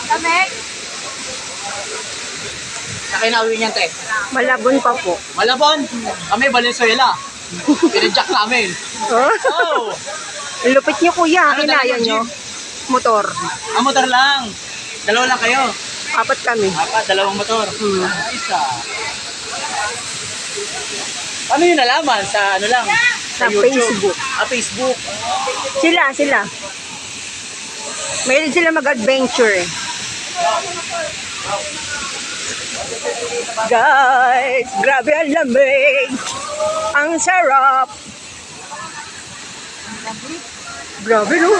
Lamig. Nakinawi niyan, te. Malabon pa po. Malabon. Kami, Valenzuela. Pinadyak namin. Oh, Oh! ang lupit niyo kuya, Ano kinaya talaga, niyo. jeep? Motor. Motor lang. Dalawa lang kayo. Apat kami. Dalawang motor. Isa. Ano yun nalaman? Sa ano lang? Sa Facebook. Facebook. Sila. Mayroon sila mag-adventure. Guys, grabe ang lamig. Ang sarap. Grabe no.